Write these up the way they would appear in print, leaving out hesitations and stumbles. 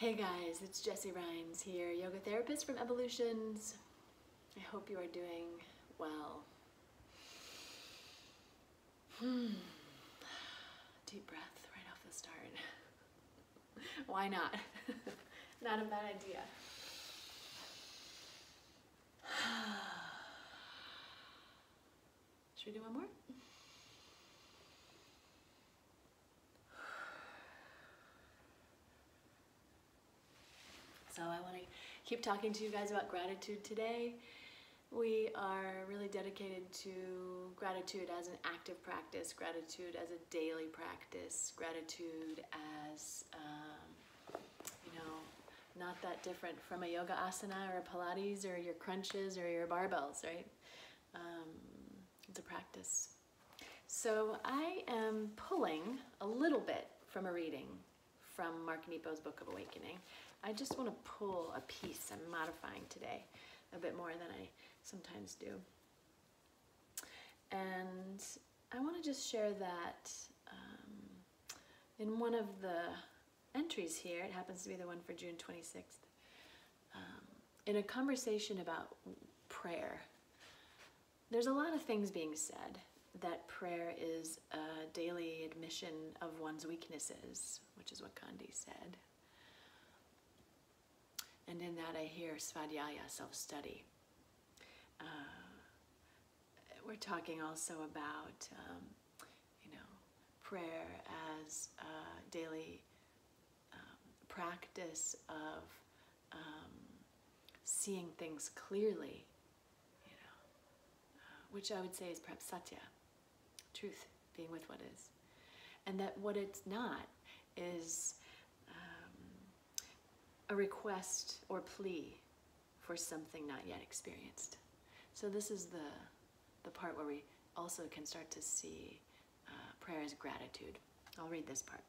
Hey guys, it's Jessie Rhines here, yoga therapist from Evolutions. I hope you are doing well. Deep breath right off the start. Why not? Not a bad idea. Should we do one more? So I want to keep talking to you guys about gratitude today. We are really dedicated to gratitude as an active practice, gratitude as a daily practice, gratitude as, not that different from a yoga asana or a Pilates or your crunches or your barbells, right? It's a practice. So I am pulling a little bit from a reading from Mark Nepo's Book of Awakening. I just want to pull a piece. I'm modifying today a bit more than I sometimes do. And I want to just share that in one of the entries here, it happens to be the one for June 26th, in a conversation about prayer, there's a lot of things being said that prayer is a daily admission of one's weaknesses, which is what Gandhi said. And in that I hear svadhyaya, self-study. We're talking also about, prayer as a daily practice of seeing things clearly, which I would say is perhaps satya, truth, being with what is. And that what it's not is a request or plea for something not yet experienced. So this is the part where we also can start to see prayer as gratitude. I'll read this part.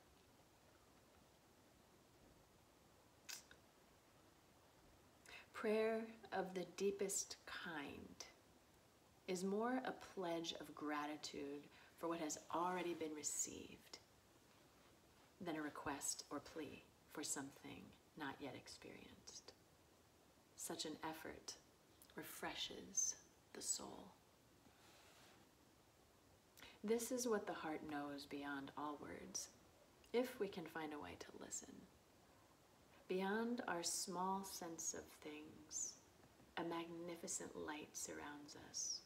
Prayer of the deepest kind is more a pledge of gratitude for what has already been received than a request or plea for something not yet experienced. Such an effort refreshes the soul. This is what the heart knows beyond all words, if we can find a way to listen. Beyond our small sense of things, a magnificent light surrounds us,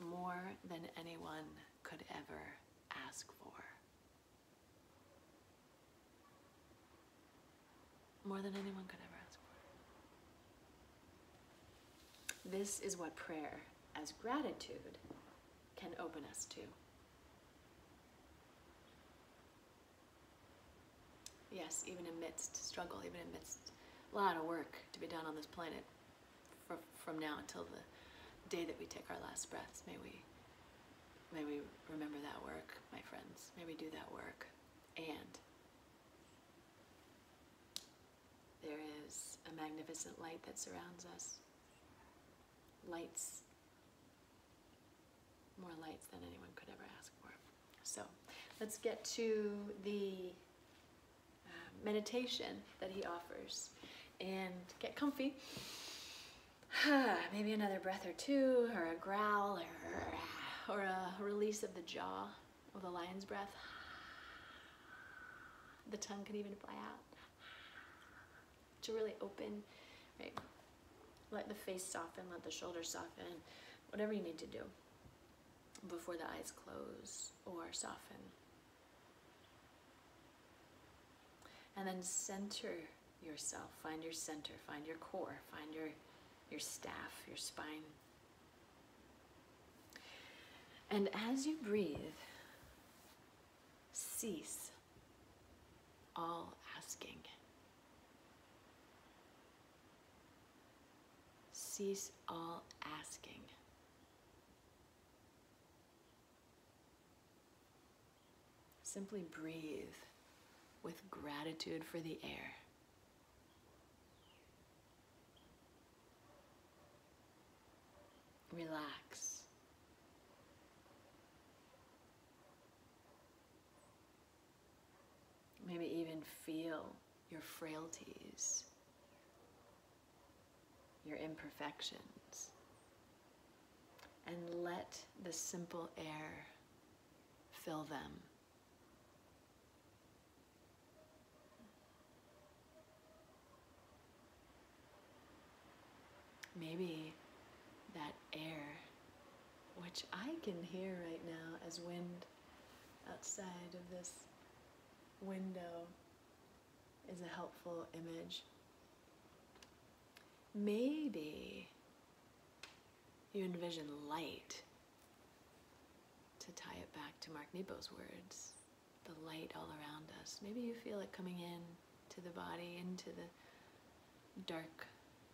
more than anyone could ever ask for. More than anyone could ever ask for. This is what prayer as gratitude can open us to. Yes, even amidst struggle, even amidst a lot of work to be done on this planet from now until the day that we take our last breaths, may we remember that work, my friends. May we do that work. And there is a magnificent light that surrounds us. Lights, more lights than anyone could ever ask for. So let's get to the meditation that he offers and get comfy. Maybe another breath or two, or a growl, or a release of the jaw, of the lion's breath. The tongue can even fly out. To really open, right? Let the face soften, let the shoulders soften, whatever you need to do before the eyes close or soften. And then center yourself, find your center, find your core, find your staff, your spine. And as you breathe, cease all asking. Cease all asking. Simply breathe with gratitude for the air. Relax. Maybe even feel your frailties, your imperfections, and let the simple air fill them. Maybe that air, which I can hear right now as wind outside of this window, is a helpful image. Maybe you envision light, to tie it back to Mark Nepo's words, the light all around us. Maybe you feel it coming in to the body, into the dark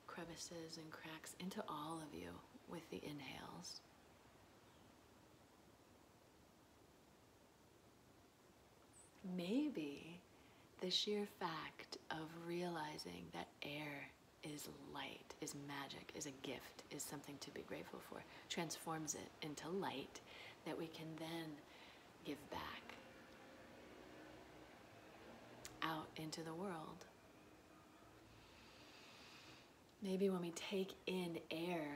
crevices and cracks, into all of you with the inhales. Maybe the sheer fact of realizing that air is light, is magic, is a gift, is something to be grateful for, transforms it into light that we can then give back out into the world. Maybe when we take in air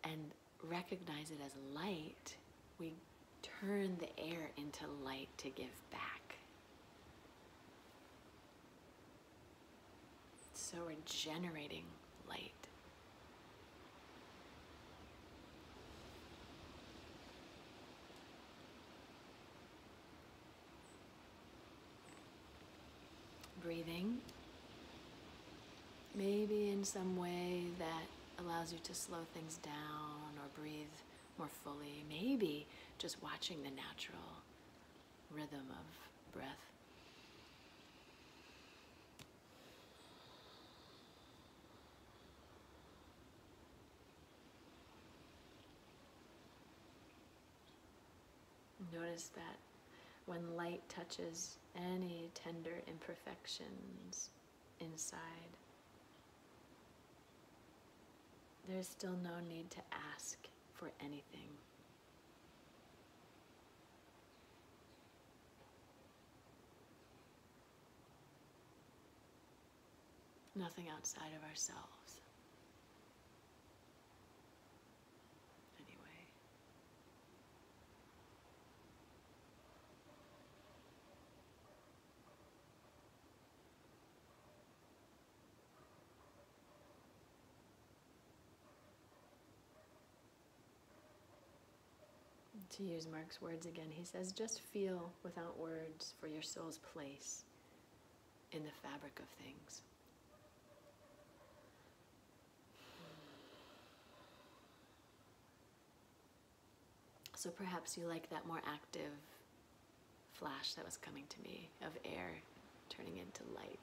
and recognize it as light, we turn the air into light to give back. So we're generating light. Breathing, maybe in some way that allows you to slow things down or breathe more fully. Maybe just watching the natural rhythm of breath. Notice that when light touches any tender imperfections inside, there's still no need to ask for anything. Nothing outside of ourselves. To use Mark's words again, he says, just feel without words for your soul's place in the fabric of things. So perhaps you like that more active flash that was coming to me of air turning into light,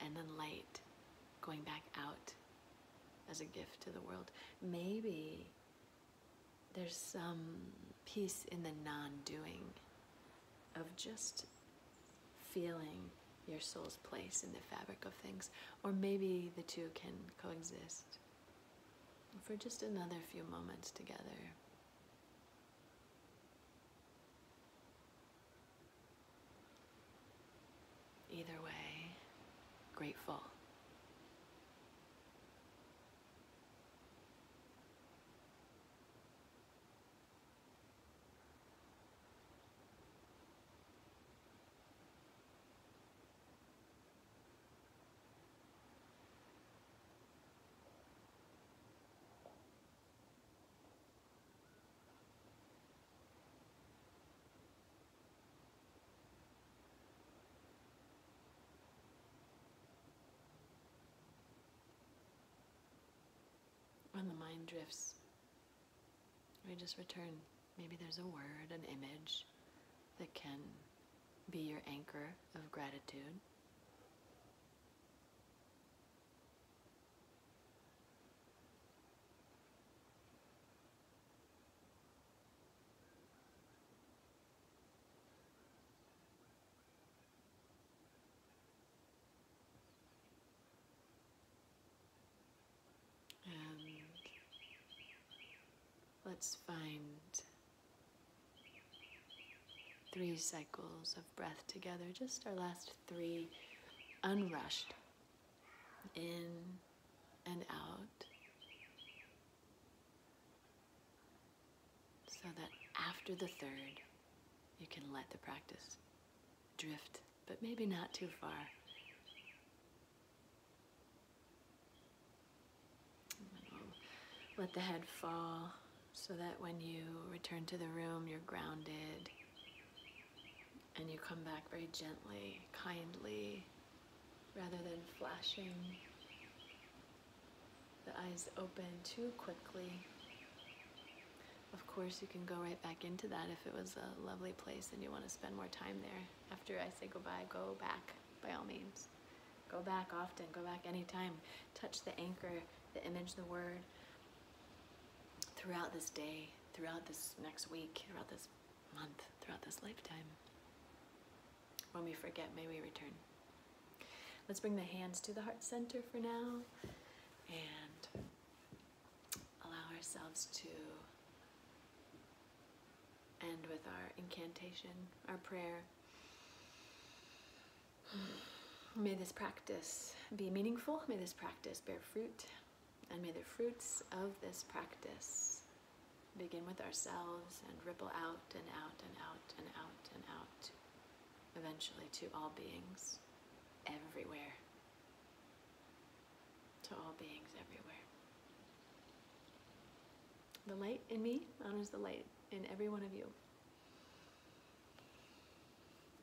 and then light going back out as a gift to the world. Maybe there's some peace in the non-doing of just feeling your soul's place in the fabric of things. Or maybe the two can coexist for just another few moments together. Either way, grateful. When the mind drifts, we just return. Maybe there's a word, an image that can be your anchor of gratitude. Let's find 3 cycles of breath together, just our last 3 unrushed, in and out, so that after the third, you can let the practice drift, but maybe not too far. Let the head fall so that when you return to the room, you're grounded and you come back very gently, kindly, rather than flashing the eyes open too quickly. Of course, you can go right back into that if it was a lovely place and you want to spend more time there. After I say goodbye, go back by all means. Go back often, go back anytime. Touch the anchor, the image, the word, throughout this day, throughout this next week, throughout this month, throughout this lifetime. When we forget, may we return. Let's bring the hands to the heart center for now and allow ourselves to end with our incantation, our prayer. May this practice be meaningful. May this practice bear fruit. And may the fruits of this practice begin with ourselves and ripple out and out and out and out and out, eventually to all beings everywhere. To all beings everywhere. The light in me honors the light in every one of you.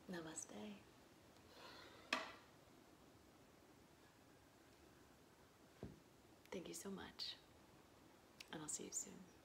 Namaste. Thank you so much, and I'll see you soon.